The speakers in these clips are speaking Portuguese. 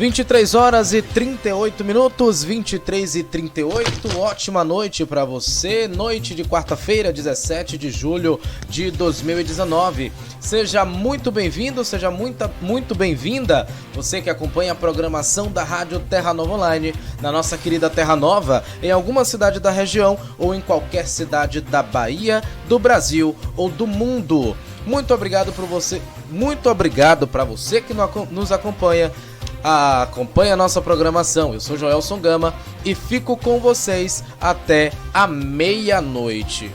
23 horas e 38 minutos, 23 e 38, ótima noite para você, noite de quarta-feira, 17 de julho de 2019. Seja muito bem-vindo, seja muito bem-vinda, você que acompanha a programação da Rádio Terra Nova Online, na nossa querida Terra Nova, em alguma cidade da região ou em qualquer cidade da Bahia, do Brasil ou do mundo. Muito obrigado para você que nos acompanha. Acompanhe a nossa programação. Eu sou Joelson Gama e fico com vocês até a meia-noite.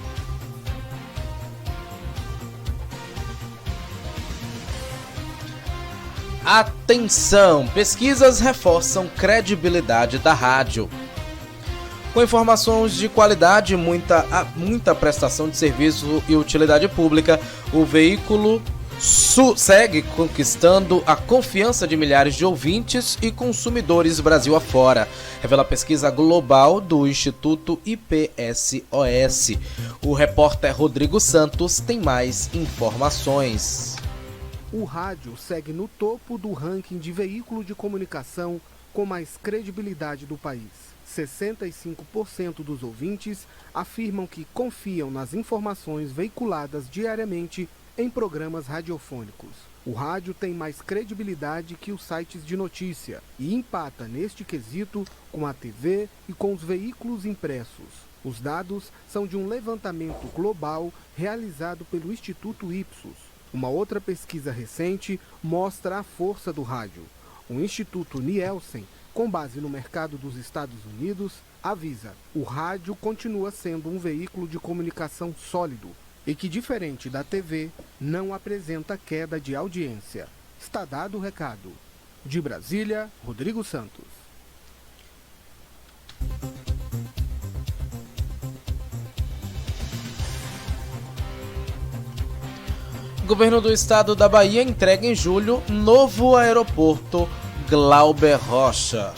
Atenção! Pesquisas reforçam credibilidade da rádio. Com informações de qualidade, muita prestação de serviço e utilidade pública, o veículo segue conquistando a confiança de milhares de ouvintes e consumidores Brasil afora, revela a pesquisa global do Instituto IPSOS. O repórter Rodrigo Santos tem mais informações. O rádio segue no topo do ranking de veículo de comunicação com mais credibilidade do país. 65% dos ouvintes afirmam que confiam nas informações veiculadas diariamente em programas radiofônicos. O rádio tem mais credibilidade que os sites de notícia e empata neste quesito com a TV e com os veículos impressos. Os dados são de um levantamento global realizado pelo Instituto Ipsos. Uma outra pesquisa recente mostra a força do rádio. O Instituto Nielsen, com base no mercado dos Estados Unidos, avisa: o rádio continua sendo um veículo de comunicação sólido e que, diferente da TV, não apresenta queda de audiência. Está dado o recado. De Brasília, Rodrigo Santos. O governo do estado da Bahia entrega em julho novo aeroporto Glauber Rocha.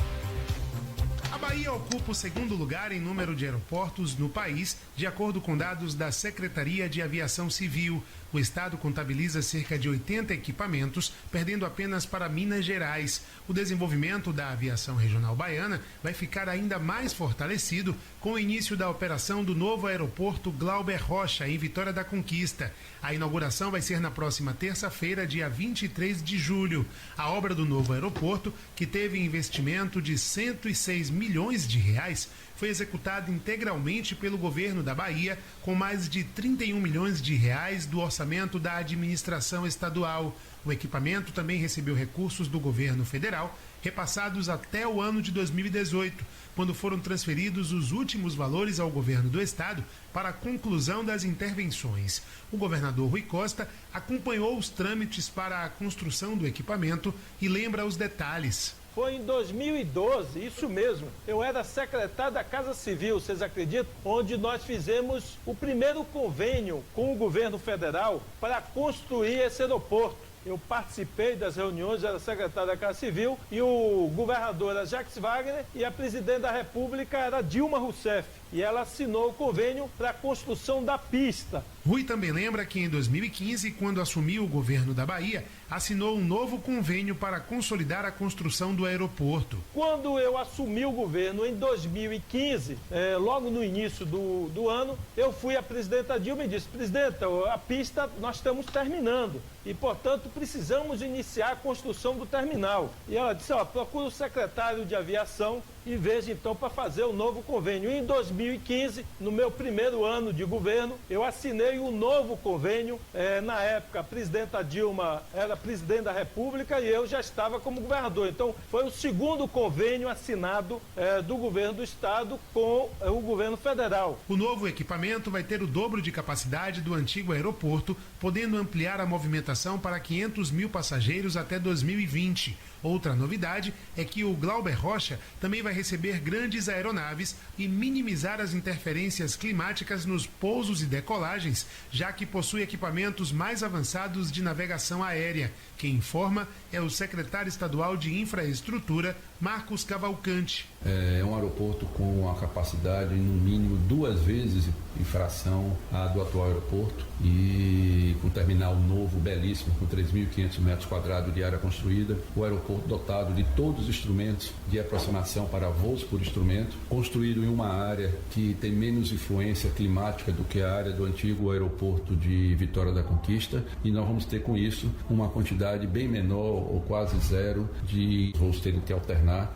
A Bahia ocupa o segundo lugar em número de aeroportos no país, de acordo com dados da Secretaria de Aviação Civil. O estado contabiliza cerca de 80 equipamentos, perdendo apenas para Minas Gerais. O desenvolvimento da aviação regional baiana vai ficar ainda mais fortalecido com o início da operação do novo aeroporto Glauber Rocha, em Vitória da Conquista. A inauguração vai ser na próxima terça-feira, dia 23 de julho. A obra do novo aeroporto, que teve investimento de 106 milhões de reais, foi executada integralmente pelo governo da Bahia, com mais de 31 milhões de reais do orçamento da administração estadual. O equipamento também recebeu recursos do governo federal, repassados até o ano de 2018, quando foram transferidos os últimos valores ao governo do estado para a conclusão das intervenções. O governador Rui Costa acompanhou os trâmites para a construção do equipamento e lembra os detalhes. Foi em 2012, isso mesmo, eu era secretário da Casa Civil, vocês acreditam? Onde nós fizemos o primeiro convênio com o governo federal para construir esse aeroporto. Eu participei das reuniões, era secretário da Casa Civil, e o governador era Jacques Wagner e a presidente da República era Dilma Rousseff. E ela assinou o convênio para a construção da pista. Rui também lembra que em 2015, quando assumiu o governo da Bahia, assinou um novo convênio para consolidar a construção do aeroporto. Quando eu assumi o governo em 2015, logo no início do ano, eu fui à presidenta Dilma e disse: presidenta, a pista nós estamos terminando e, portanto, precisamos iniciar a construção do terminal. E ela disse: procura o secretário de aviação e veja então para fazer o novo convênio. E em 2015, no meu primeiro ano de governo, eu assinei um novo convênio. Na época, a presidenta Dilma era presidente da República e eu já estava como governador. Então, foi o segundo convênio assinado do governo do estado com o governo federal. O novo equipamento vai ter o dobro de capacidade do antigo aeroporto, podendo ampliar a movimentação para 500 mil passageiros até 2020. Outra novidade é que o Glauber Rocha também vai receber grandes aeronaves e minimizar as interferências climáticas nos pousos e decolagens, já que possui equipamentos mais avançados de navegação aérea. Quem informa é o secretário estadual de Infraestrutura, Marcos Cavalcante. É um aeroporto com a capacidade, no mínimo, 2 vezes em fração a do atual aeroporto e com terminal novo, belíssimo, com 3.500 metros quadrados de área construída. O aeroporto dotado de todos os instrumentos de aproximação para voos por instrumento, construído em uma área que tem menos influência climática do que a área do antigo aeroporto de Vitória da Conquista, e nós vamos ter com isso uma quantidade bem menor ou quase zero de voos terem que alternar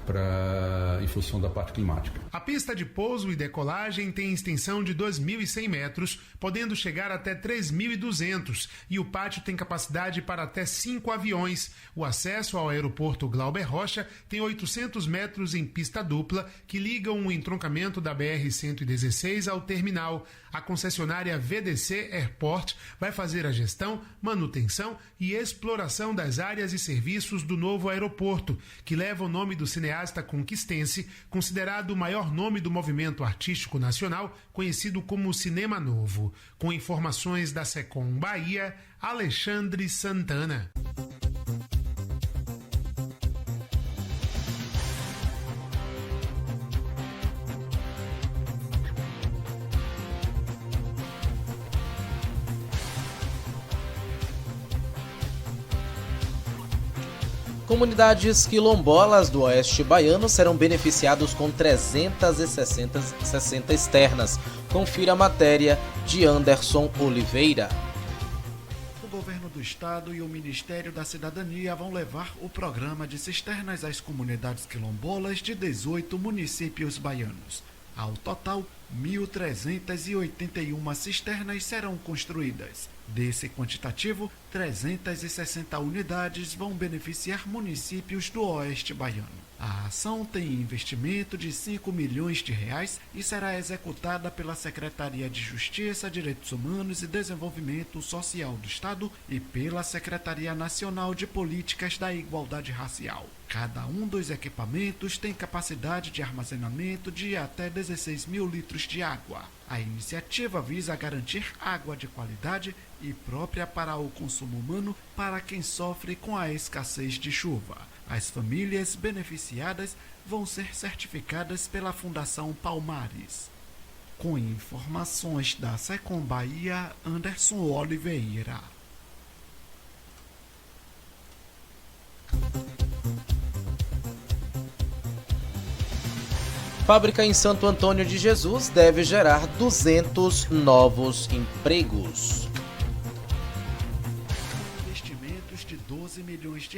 em função da parte climática. A pista de pouso e decolagem tem extensão de 2.100 metros, podendo chegar até 3.200, e o pátio tem capacidade para até 5 aviões. O acesso ao aeroporto Glauber Rocha tem 800 metros em pista dupla, que ligam o entroncamento da BR-116 ao terminal. A concessionária VDC Airport vai fazer a gestão, manutenção e exploração das áreas e serviços do novo aeroporto, que leva o nome do cineasta conquistense, considerado o maior nome do movimento artístico nacional, conhecido como Cinema Novo. Com informações da Secom Bahia, Alexandre Santana. Comunidades quilombolas do Oeste Baiano serão beneficiados com 360 externas. Confira a matéria de Anderson Oliveira. O governo do estado e o Ministério da Cidadania vão levar o programa de cisternas às comunidades quilombolas de 18 municípios baianos. Ao total, 1.381 cisternas serão construídas. Desse quantitativo, 360 unidades vão beneficiar municípios do Oeste Baiano. A ação tem investimento de R$ 5 milhões e será executada pela Secretaria de Justiça, Direitos Humanos e Desenvolvimento Social do Estado e pela Secretaria Nacional de Políticas da Igualdade Racial. Cada um dos equipamentos tem capacidade de armazenamento de até 16 mil litros de água. A iniciativa visa garantir água de qualidade e própria para o consumo humano para quem sofre com a escassez de chuva. As famílias beneficiadas vão ser certificadas pela Fundação Palmares. Com informações da Secom Bahia, Anderson Oliveira. Fábrica em Santo Antônio de Jesus deve gerar 200 novos empregos. Com investimentos de R$ 12 milhões,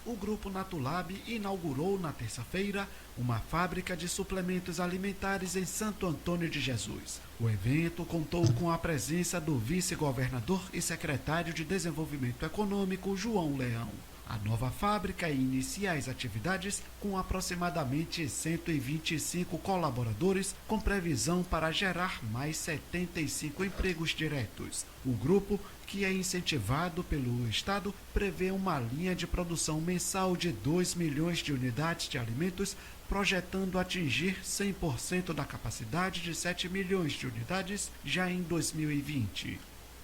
o Grupo Natulab inaugurou na terça-feira uma fábrica de suplementos alimentares em Santo Antônio de Jesus. O evento contou com a presença do vice-governador e secretário de Desenvolvimento Econômico, João Leão. A nova fábrica inicia as atividades com aproximadamente 125 colaboradores, com previsão para gerar mais 75 empregos diretos. O grupo, que é incentivado pelo Estado, prevê uma linha de produção mensal de 2 milhões de unidades de alimentos, projetando atingir 100% da capacidade de 7 milhões de unidades já em 2020.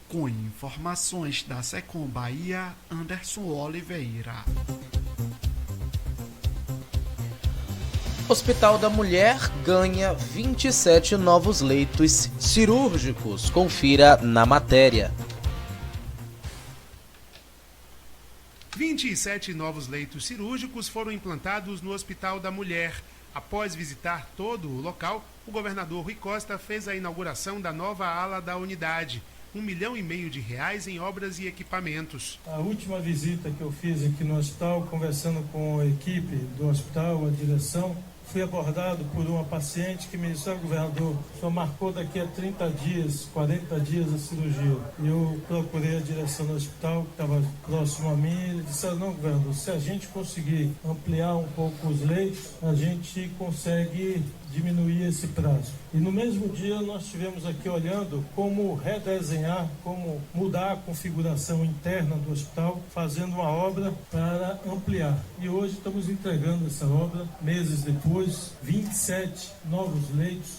Com informações da Secom Bahia, Anderson Oliveira. Hospital da Mulher ganha 27 novos leitos cirúrgicos. Confira na matéria. 27 novos leitos cirúrgicos foram implantados no Hospital da Mulher. Após visitar todo o local, o governador Rui Costa fez a inauguração da nova ala da unidade. R$ 1,5 milhão em obras e equipamentos. A última visita que eu fiz aqui no hospital, conversando com a equipe do hospital, a direção, fui abordado por uma paciente que me disse: governador, o senhor marcou daqui a 30 dias, 40 dias a cirurgia. Eu procurei a direção do hospital, que estava próximo a mim, e ele disse: não, governador, se a gente conseguir ampliar um pouco os leitos, a gente consegue diminuir esse prazo. E no mesmo dia nós estivemos aqui olhando como redesenhar, como mudar a configuração interna do hospital, fazendo uma obra para ampliar. E hoje estamos entregando essa obra, meses depois, 27 novos leitos,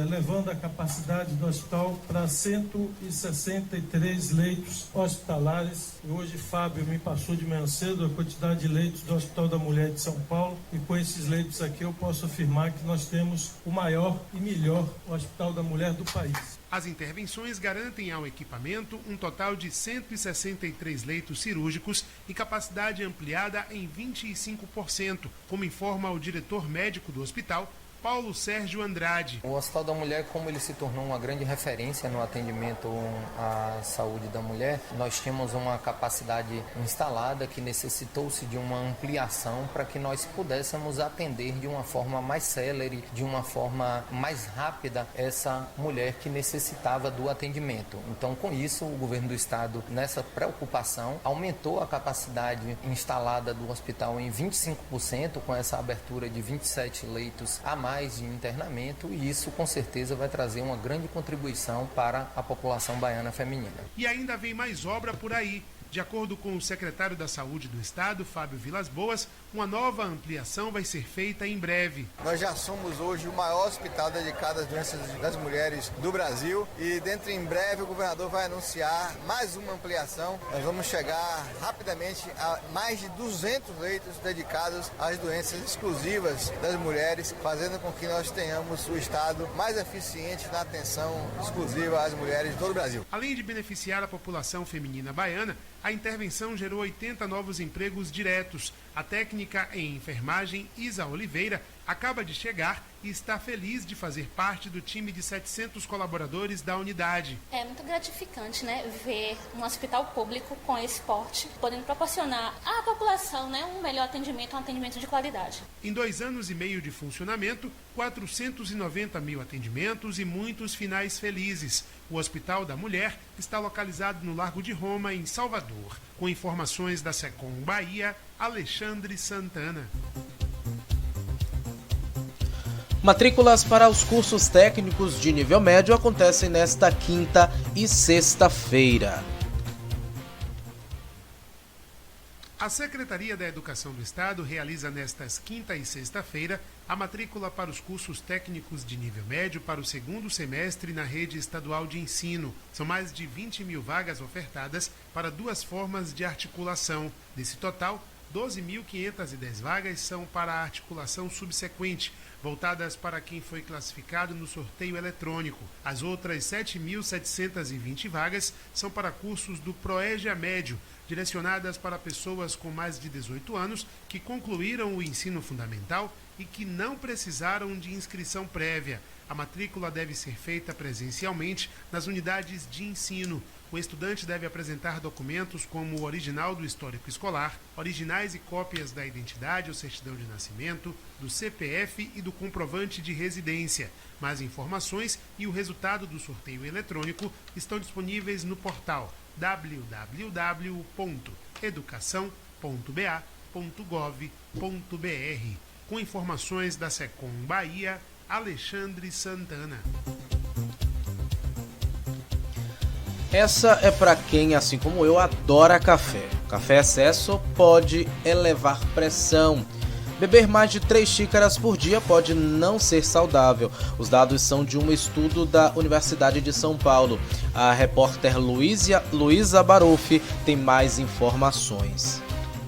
levando a capacidade do hospital para 163 leitos hospitalares. E hoje Fábio me passou de manhã cedo a quantidade de leitos do Hospital da Mulher de São Paulo, e com esses leitos aqui eu posso afirmar que nós temos o maior e melhor Hospital da Mulher do país. As intervenções garantem ao equipamento um total de 163 leitos cirúrgicos e capacidade ampliada em 25%, como informa o diretor médico do hospital, Paulo Sérgio Andrade. O Hospital da Mulher, como ele se tornou uma grande referência no atendimento à saúde da mulher, nós tínhamos uma capacidade instalada que necessitou-se de uma ampliação para que nós pudéssemos atender de uma forma mais célere, de uma forma mais rápida essa mulher que necessitava do atendimento. Então, com isso, o governo do estado, nessa preocupação, aumentou a capacidade instalada do hospital em 25%, com essa abertura de 27 leitos a mais de internamento, e isso com certeza vai trazer uma grande contribuição para a população baiana feminina. E ainda vem mais obra por aí. De acordo com o secretário da Saúde do Estado, Fábio Vilas Boas, uma nova ampliação vai ser feita em breve. Nós já somos hoje o maior hospital dedicado às doenças das mulheres do Brasil, e dentro em breve o governador vai anunciar mais uma ampliação. Nós vamos chegar rapidamente a mais de 200 leitos dedicados às doenças exclusivas das mulheres, fazendo com que nós tenhamos o Estado mais eficiente na atenção exclusiva às mulheres de todo o Brasil. Além de beneficiar a população feminina baiana, a intervenção gerou 80 novos empregos diretos. A técnica em enfermagem, Isa Oliveira, acaba de chegar e está feliz de fazer parte do time de 700 colaboradores da unidade. É muito gratificante, né, ver um hospital público com esse porte, podendo proporcionar à população, né, um melhor atendimento, um atendimento de qualidade. Em 2 anos e meio de funcionamento, 490 mil atendimentos e muitos finais felizes. O Hospital da Mulher está localizado no Largo de Roma, em Salvador. Com informações da Secom Bahia, Alexandre Santana. Matrículas para os cursos técnicos de nível médio acontecem nesta quinta e sexta-feira. A Secretaria da Educação do Estado realiza nestas quinta e sexta-feira a matrícula para os cursos técnicos de nível médio para o segundo semestre na rede estadual de ensino. São mais de 20 mil vagas ofertadas para 2 formas de articulação. Desse total, 12.510 vagas são para a articulação subsequente, voltadas para quem foi classificado no sorteio eletrônico. As outras 7.720 vagas são para cursos do Proégia Médio, direcionadas para pessoas com mais de 18 anos que concluíram o ensino fundamental e que não precisaram de inscrição prévia. A matrícula deve ser feita presencialmente nas unidades de ensino. O estudante deve apresentar documentos como o original do histórico escolar, originais e cópias da identidade ou certidão de nascimento, do CPF e do comprovante de residência. Mais informações e o resultado do sorteio eletrônico estão disponíveis no portal www.educação.ba.gov.br. Com informações da Secom Bahia, Alexandre Santana. Essa é para quem, assim como eu, adora café. Café excesso pode elevar pressão. Beber mais de 3 xícaras por dia pode não ser saudável. Os dados são de um estudo da Universidade de São Paulo. A repórter Luísa Baruffi tem mais informações.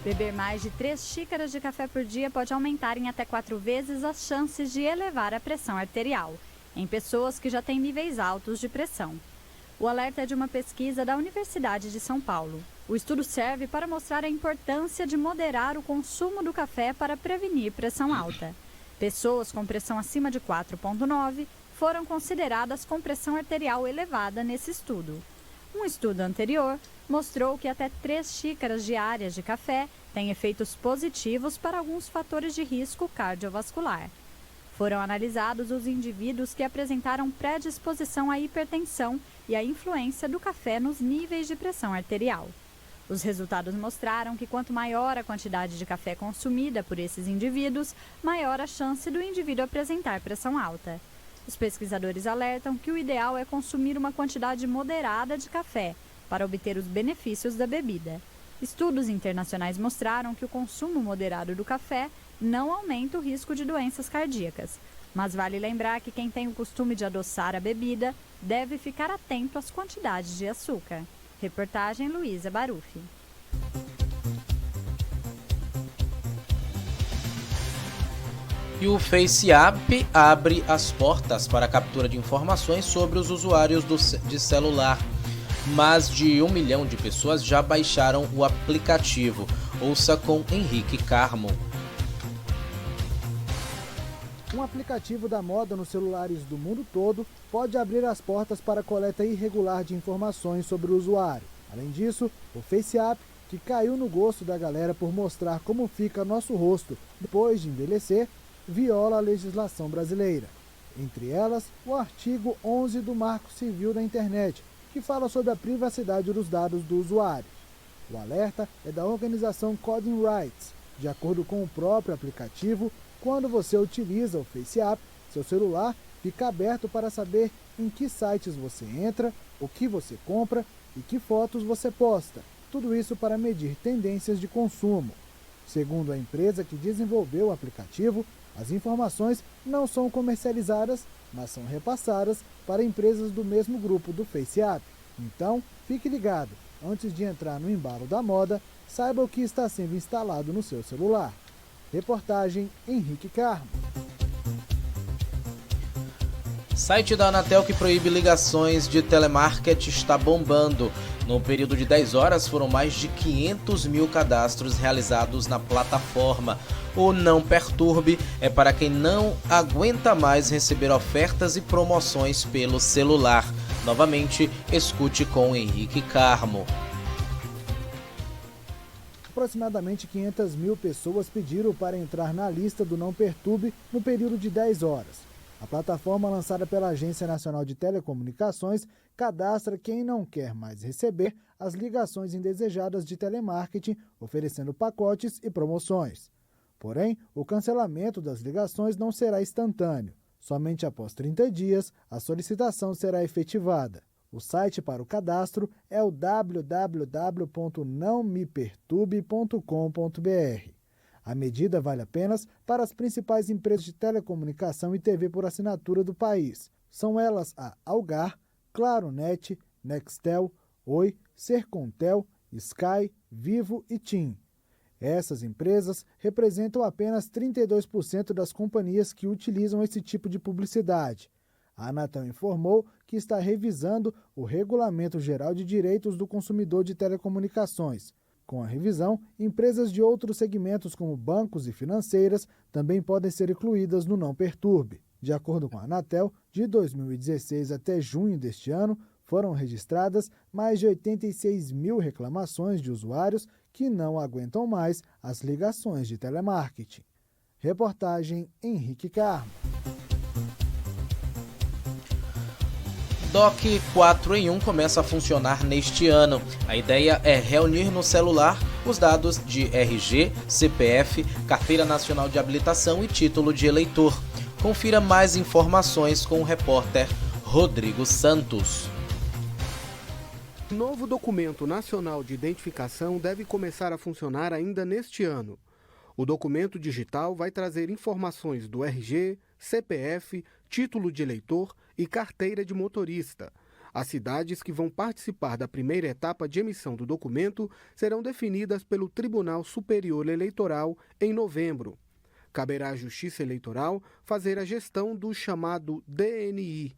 Beber mais de 3 xícaras de café por dia pode aumentar em até 4 vezes as chances de elevar a pressão arterial em pessoas que já têm níveis altos de pressão. O alerta é de uma pesquisa da Universidade de São Paulo. O estudo serve para mostrar a importância de moderar o consumo do café para prevenir pressão alta. Pessoas com pressão acima de 4,9 foram consideradas com pressão arterial elevada nesse estudo. Um estudo anterior mostrou que até 3 xícaras diárias de café têm efeitos positivos para alguns fatores de risco cardiovascular. Foram analisados os indivíduos que apresentaram predisposição à hipertensão e à influência do café nos níveis de pressão arterial. Os resultados mostraram que quanto maior a quantidade de café consumida por esses indivíduos, maior a chance do indivíduo apresentar pressão alta. Os pesquisadores alertam que o ideal é consumir uma quantidade moderada de café para obter os benefícios da bebida. Estudos internacionais mostraram que o consumo moderado do café não aumenta o risco de doenças cardíacas. Mas vale lembrar que quem tem o costume de adoçar a bebida deve ficar atento às quantidades de açúcar. Reportagem Luísa Barufi. E o FaceApp abre as portas para a captura de informações sobre os usuários de celular. Mais de 1 milhão de pessoas já baixaram o aplicativo. Ouça com Henrique Carmo. Um aplicativo da moda nos celulares do mundo todo pode abrir as portas para a coleta irregular de informações sobre o usuário. Além disso, o FaceApp, que caiu no gosto da galera por mostrar como fica nosso rosto depois de envelhecer, viola a legislação brasileira. Entre elas, o artigo 11 do Marco Civil da Internet, que fala sobre a privacidade dos dados do usuário. O alerta é da organização Coding Rights. De acordo com o próprio aplicativo, quando você utiliza o FaceApp, seu celular fica aberto para saber em que sites você entra, o que você compra e que fotos você posta. Tudo isso para medir tendências de consumo. Segundo a empresa que desenvolveu o aplicativo, as informações não são comercializadas, mas são repassadas para empresas do mesmo grupo do FaceApp. Então, fique ligado. Antes de entrar no embalo da moda, saiba o que está sendo instalado no seu celular. Reportagem Henrique Carmo. Site da Anatel que proíbe ligações de telemarketing está bombando. No período de 10 horas, foram mais de 500 mil cadastros realizados na plataforma. O Não Perturbe é para quem não aguenta mais receber ofertas e promoções pelo celular. Novamente, escute com Henrique Carmo. Aproximadamente 500 mil pessoas pediram para entrar na lista do Não Perturbe no período de 10 horas. A plataforma lançada pela Agência Nacional de Telecomunicações cadastra quem não quer mais receber as ligações indesejadas de telemarketing, oferecendo pacotes e promoções. Porém, o cancelamento das ligações não será instantâneo. Somente após 30 dias, a solicitação será efetivada. O site para o cadastro é o www.nãomeperturbe.com.br. A medida vale apenas para as principais empresas de telecomunicação e TV por assinatura do país. São elas a Algar, Claronet, Nextel, Oi, Sercontel, Sky, Vivo e TIM. Essas empresas representam apenas 32% das companhias que utilizam esse tipo de publicidade. A Anatel informou que está revisando o Regulamento Geral de Direitos do Consumidor de Telecomunicações. Com a revisão, empresas de outros segmentos como bancos e financeiras também podem ser incluídas no Não Perturbe. De acordo com a Anatel, de 2016 até junho deste ano, foram registradas mais de 86 mil reclamações de usuários que não aguentam mais as ligações de telemarketing. Reportagem Henrique Carmo. DOC 4 em 1 começa a funcionar neste ano. A ideia é reunir no celular os dados de RG, CPF, Carteira Nacional de Habilitação e título de eleitor. Confira mais informações com o repórter Rodrigo Santos. O novo Documento Nacional de Identificação deve começar a funcionar ainda neste ano. O documento digital vai trazer informações do RG, CPF, título de eleitor e carteira de motorista. As cidades que vão participar da primeira etapa de emissão do documento serão definidas pelo Tribunal Superior Eleitoral em novembro. Caberá à Justiça Eleitoral fazer a gestão do chamado DNI.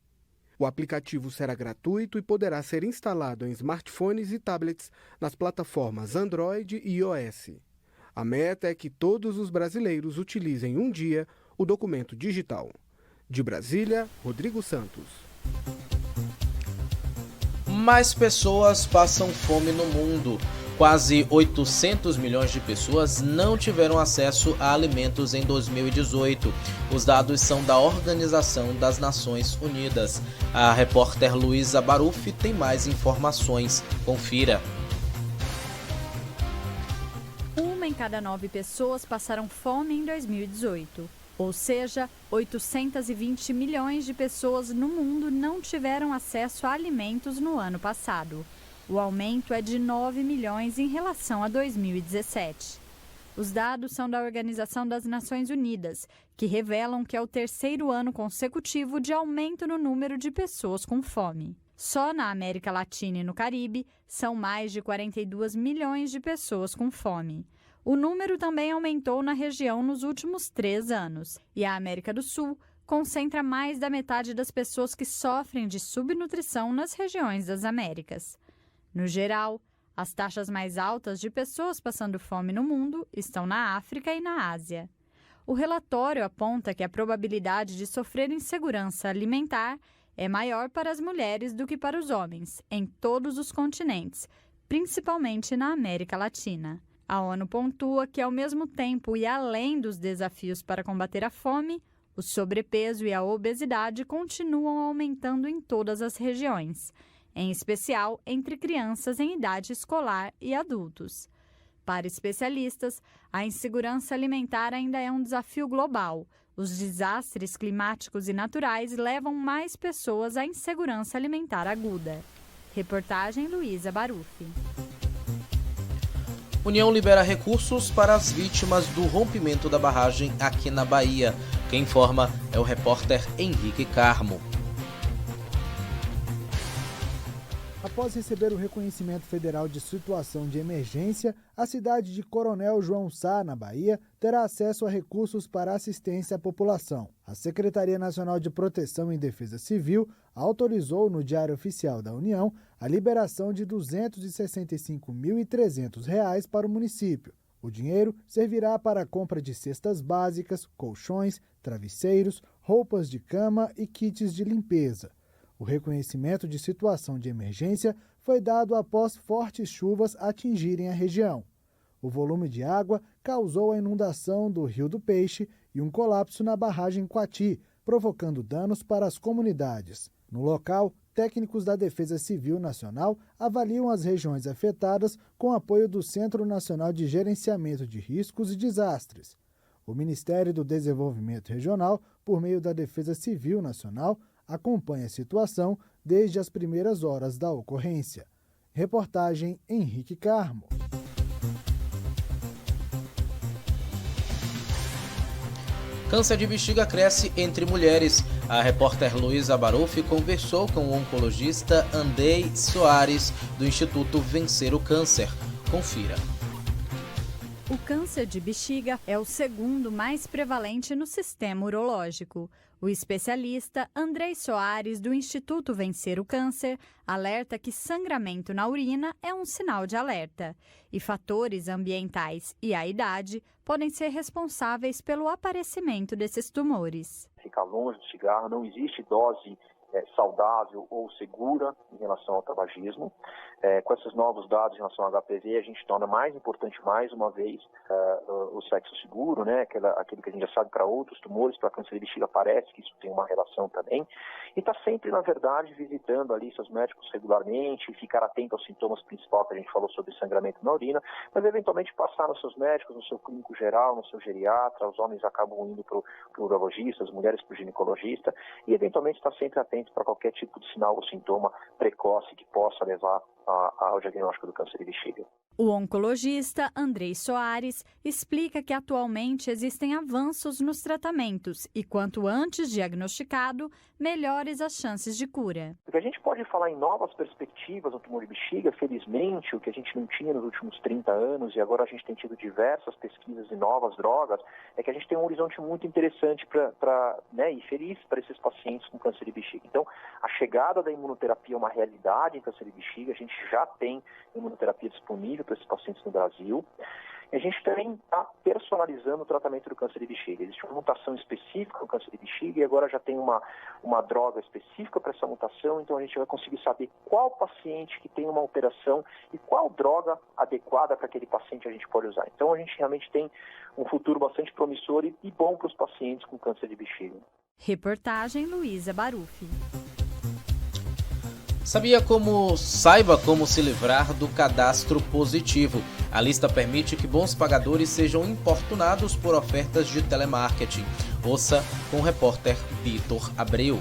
O aplicativo será gratuito e poderá ser instalado em smartphones e tablets nas plataformas Android e iOS. A meta é que todos os brasileiros utilizem um dia o documento digital. De Brasília, Rodrigo Santos. Mais pessoas passam fome no mundo. Quase 800 milhões de pessoas não tiveram acesso a alimentos em 2018. Os dados são da Organização das Nações Unidas. A repórter Luísa Barufi tem mais informações. Confira. em cada 9 pessoas passaram fome em 2018. Ou seja, 820 milhões de pessoas no mundo não tiveram acesso a alimentos no ano passado. O aumento é de 9 milhões em relação a 2017. Os dados são da Organização das Nações Unidas, que revelam que é o terceiro ano consecutivo de aumento no número de pessoas com fome. Só na América Latina e no Caribe, são mais de 42 milhões de pessoas com fome. O número também aumentou na região nos últimos 3 anos. E a América do Sul concentra mais da metade das pessoas que sofrem de subnutrição nas regiões das Américas. No geral, as taxas mais altas de pessoas passando fome no mundo estão na África e na Ásia. O relatório aponta que a probabilidade de sofrer insegurança alimentar é maior para as mulheres do que para os homens, em todos os continentes, principalmente na América Latina. A ONU pontua que, ao mesmo tempo e além dos desafios para combater a fome, o sobrepeso e a obesidade continuam aumentando em todas as regiões, em especial entre crianças em idade escolar e adultos. Para especialistas, a insegurança alimentar ainda é um desafio global. Os desastres climáticos e naturais levam mais pessoas à insegurança alimentar aguda. Reportagem Luísa Barufi. União libera recursos para as vítimas do rompimento da barragem aqui na Bahia. Quem informa é o repórter Henrique Carmo. Após receber o reconhecimento federal de situação de emergência, a cidade de Coronel João Sá, na Bahia, terá acesso a recursos para assistência à população. A Secretaria Nacional de Proteção e Defesa Civil autorizou no Diário Oficial da União a liberação de R$ 265.300 para o município. O dinheiro servirá para a compra de cestas básicas, colchões, travesseiros, roupas de cama e kits de limpeza. O reconhecimento de situação de emergência foi dado após fortes chuvas atingirem a região. O volume de água causou a inundação do Rio do Peixe e um colapso na barragem Coati, provocando danos para as comunidades. No local, técnicos da Defesa Civil Nacional avaliam as regiões afetadas com apoio do Centro Nacional de Gerenciamento de Riscos e Desastres. O Ministério do Desenvolvimento Regional, por meio da Defesa Civil Nacional, acompanha a situação desde as primeiras horas da ocorrência. Reportagem Henrique Carmo. Câncer de bexiga cresce entre mulheres. A repórter Luísa Barufi conversou com o oncologista Andrei Soares, do Instituto Vencer o Câncer. Confira. O câncer de bexiga é o segundo mais prevalente no sistema urológico. O especialista Andrei Soares, do Instituto Vencer o Câncer, alerta que sangramento na urina é um sinal de alerta e fatores ambientais e a idade podem ser responsáveis pelo aparecimento desses tumores. Ficar longe do cigarro, não existe dose saudável ou segura em relação ao tabagismo. Com esses novos dados em relação ao HPV, a gente torna mais importante, mais uma vez, o sexo seguro, né? Aquilo que a gente já sabe para outros tumores, para câncer de bexiga, parece que isso tem uma relação também. E está sempre, na verdade, visitando ali seus médicos regularmente, ficar atento aos sintomas principais que a gente falou sobre sangramento na urina, mas eventualmente passar nos seus médicos, no seu clínico geral, no seu geriatra. Os homens acabam indo para o urologista, as mulheres para o ginecologista, e eventualmente estar sempre atento para qualquer tipo de sinal ou sintoma precoce que possa levar ao diagnóstico do câncer de bexiga. O oncologista Andrei Soares explica que atualmente existem avanços nos tratamentos e quanto antes diagnosticado, melhores as chances de cura. Porque a gente pode falar em novas perspectivas no tumor de bexiga, felizmente, o que a gente não tinha nos últimos 30 anos, e agora a gente tem tido diversas pesquisas e novas drogas, é que a gente tem um horizonte muito interessante e feliz para esses pacientes com câncer de bexiga. Então, a chegada da imunoterapia é uma realidade em câncer de bexiga, a gente já tem imunoterapia disponível para esses pacientes no Brasil. E a gente também está personalizando o tratamento do câncer de bexiga. Existe uma mutação específica no câncer de bexiga e agora já tem uma droga específica para essa mutação, então a gente vai conseguir saber qual paciente que tem uma alteração e qual droga adequada para aquele paciente a gente pode usar. Então a gente realmente tem um futuro bastante promissor e bom para os pacientes com câncer de bexiga. Reportagem Luísa Barufi. Saiba como se livrar do cadastro positivo. A lista permite que bons pagadores sejam importunados por ofertas de telemarketing. Ouça com o repórter Vitor Abreu.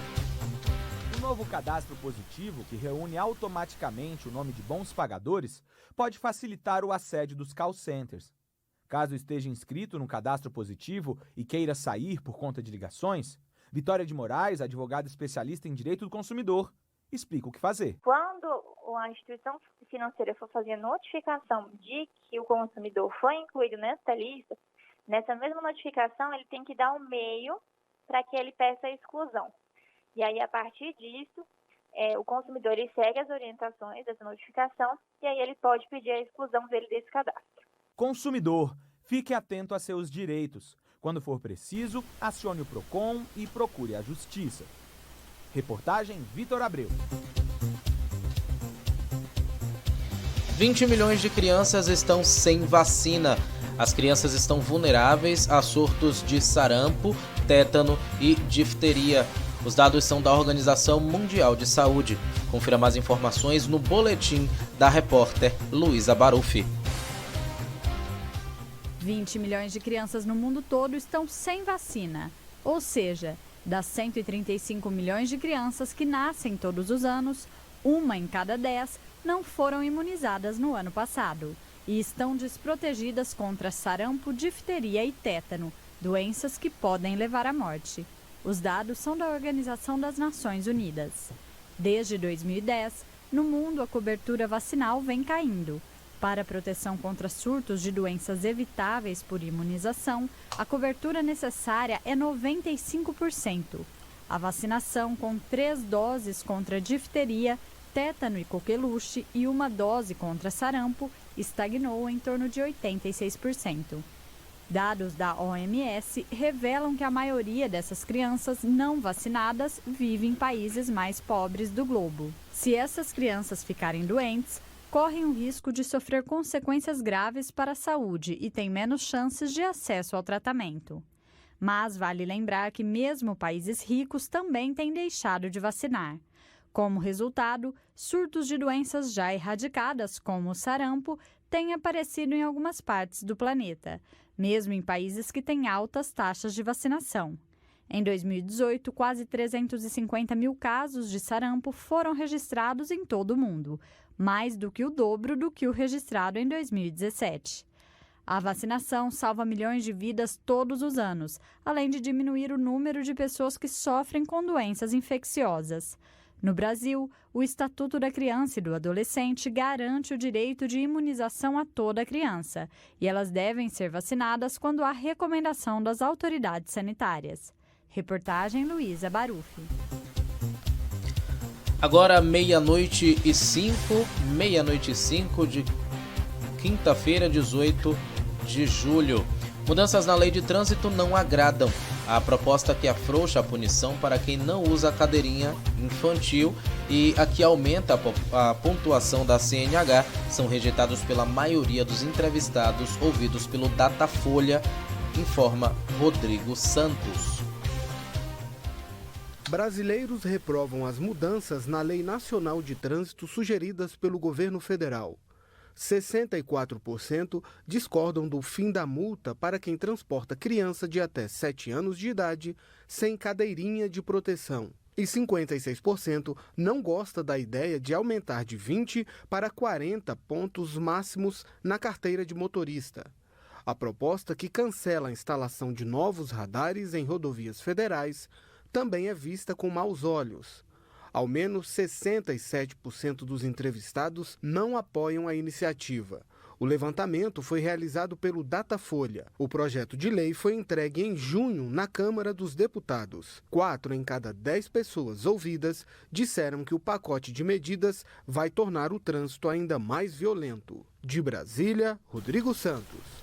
O novo cadastro positivo, que reúne automaticamente o nome de bons pagadores, pode facilitar o assédio dos call centers. Caso esteja inscrito no cadastro positivo e queira sair por conta de ligações, Vitória de Moraes, advogada especialista em direito do consumidor, explica o que fazer. Quando a instituição financeira for fazer a notificação de que o consumidor foi incluído nessa lista, nessa mesma notificação ele tem que dar um meio para que ele peça a exclusão. E aí, a partir disso, o consumidor ele segue as orientações dessa notificação e aí ele pode pedir a exclusão dele desse cadastro. Consumidor, fique atento a seus direitos. Quando for preciso, acione o PROCON e procure a Justiça. Reportagem Vitor Abreu. 20 milhões de crianças estão sem vacina. As crianças estão vulneráveis a surtos de sarampo, tétano e difteria. Os dados são da Organização Mundial de Saúde. Confira mais informações no boletim da repórter Luísa Baruffi. 20 milhões de crianças no mundo todo estão sem vacina. Ou seja, das 135 milhões de crianças que nascem todos os anos, 1 em cada 10 não foram imunizadas no ano passado e estão desprotegidas contra sarampo, difteria e tétano, doenças que podem levar à morte. Os dados são da Organização das Nações Unidas. Desde 2010, no mundo a cobertura vacinal vem caindo. Para a proteção contra surtos de doenças evitáveis por imunização, a cobertura necessária é 95%. A vacinação com 3 doses contra difteria, tétano e coqueluche e 1 dose contra sarampo estagnou em torno de 86%. Dados da OMS revelam que a maioria dessas crianças não vacinadas vive em países mais pobres do globo. Se essas crianças ficarem doentes, correm o risco de sofrer consequências graves para a saúde e têm menos chances de acesso ao tratamento. Mas vale lembrar que mesmo países ricos também têm deixado de vacinar. Como resultado, surtos de doenças já erradicadas, como o sarampo, têm aparecido em algumas partes do planeta, mesmo em países que têm altas taxas de vacinação. Em 2018, quase 350 mil casos de sarampo foram registrados em todo o mundo, mais do que o dobro do que o registrado em 2017. A vacinação salva milhões de vidas todos os anos, além de diminuir o número de pessoas que sofrem com doenças infecciosas. No Brasil, o Estatuto da Criança e do Adolescente garante o direito de imunização a toda criança, e elas devem ser vacinadas quando há recomendação das autoridades sanitárias. Reportagem Luísa Baruffi. Agora, meia-noite e 5 de quinta-feira, 18 de julho. Mudanças na lei de trânsito não agradam. A proposta que afrouxa a punição para quem não usa a cadeirinha infantil e a que aumenta a pontuação da CNH são rejeitados pela maioria dos entrevistados ouvidos pelo Datafolha, informa Rodrigo Santos. Brasileiros reprovam as mudanças na Lei Nacional de Trânsito sugeridas pelo governo federal. 64% discordam do fim da multa para quem transporta criança de até 7 anos de idade sem cadeirinha de proteção. E 56% não gosta da ideia de aumentar de 20 para 40 pontos máximos na carteira de motorista. A proposta, que cancela a instalação de novos radares em rodovias federais, também é vista com maus olhos. Ao menos 67% dos entrevistados não apoiam a iniciativa. O levantamento foi realizado pelo Datafolha. O projeto de lei foi entregue em junho na Câmara dos Deputados. 4 em cada 10 pessoas ouvidas disseram que o pacote de medidas vai tornar o trânsito ainda mais violento. De Brasília, Rodrigo Santos.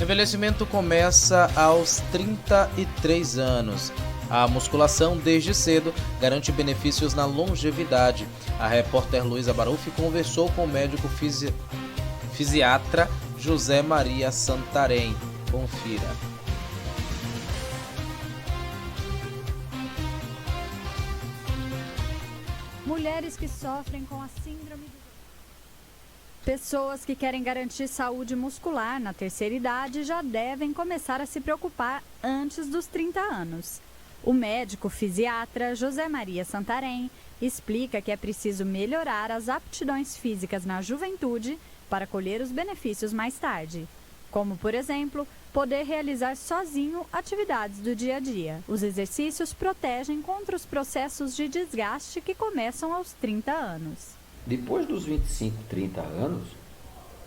O envelhecimento começa aos 33 anos. A musculação, desde cedo, garante benefícios na longevidade. A repórter Luísa Baruffi conversou com o médico fisiatra José Maria Santarém. Confira. Mulheres que sofrem com a síndrome do... Pessoas que querem garantir saúde muscular na terceira idade já devem começar a se preocupar antes dos 30 anos. O médico fisiatra José Maria Santarém explica que é preciso melhorar as aptidões físicas na juventude para colher os benefícios mais tarde. Como, por exemplo, poder realizar sozinho atividades do dia a dia. Os exercícios protegem contra os processos de desgaste que começam aos 30 anos. Depois dos 25, 30 anos,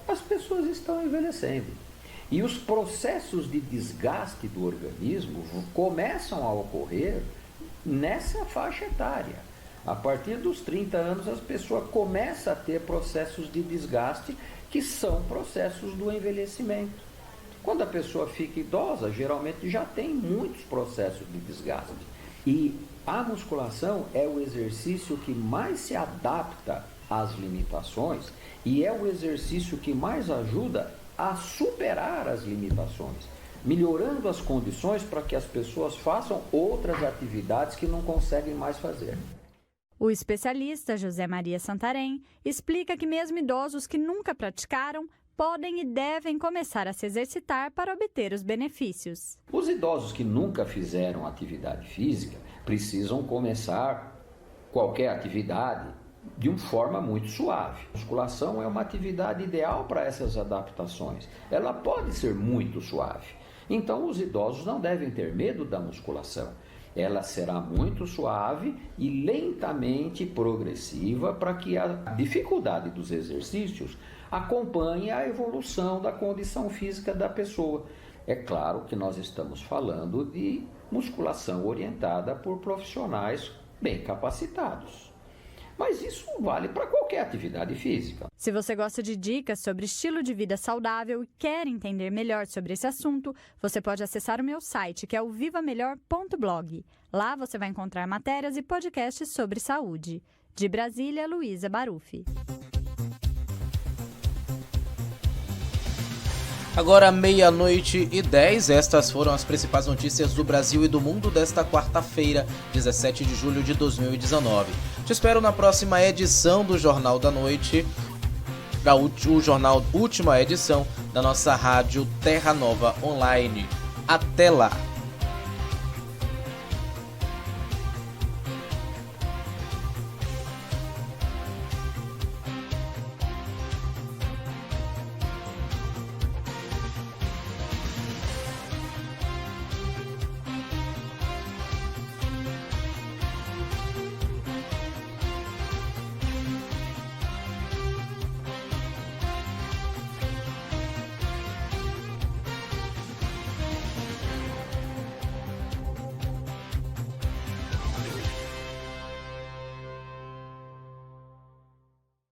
as pessoas estão envelhecendo. E os processos de desgaste do organismo começam a ocorrer nessa faixa etária. A partir dos 30 anos, as pessoas começam a ter processos de desgaste que são processos do envelhecimento. Quando a pessoa fica idosa, geralmente já tem muitos processos de desgaste. E a musculação é o exercício que mais se adapta às limitações e é o exercício que mais ajuda a superar as limitações, melhorando as condições para que as pessoas façam outras atividades que não conseguem mais fazer. O especialista José Maria Santarém explica que mesmo idosos que nunca praticaram podem e devem começar a se exercitar para obter os benefícios. Os idosos que nunca fizeram atividade física precisam começar qualquer atividade de uma forma muito suave. A musculação é uma atividade ideal para essas adaptações. Ela pode ser muito suave. Então, os idosos não devem ter medo da musculação. Ela será muito suave e lentamente progressiva para que a dificuldade dos exercícios acompanhe a evolução da condição física da pessoa. É claro que nós estamos falando de musculação orientada por profissionais bem capacitados. Mas isso vale para qualquer atividade física. Se você gosta de dicas sobre estilo de vida saudável e quer entender melhor sobre esse assunto, você pode acessar o meu site, que é o vivamelhor.blog. Lá você vai encontrar matérias e podcasts sobre saúde. De Brasília, Luísa Baruffi. Agora 00:10, estas foram as principais notícias do Brasil e do mundo desta quarta-feira, 17 de julho de 2019. Te espero na próxima edição do Jornal da Noite, última edição da nossa rádio Terra Nova Online. Até lá!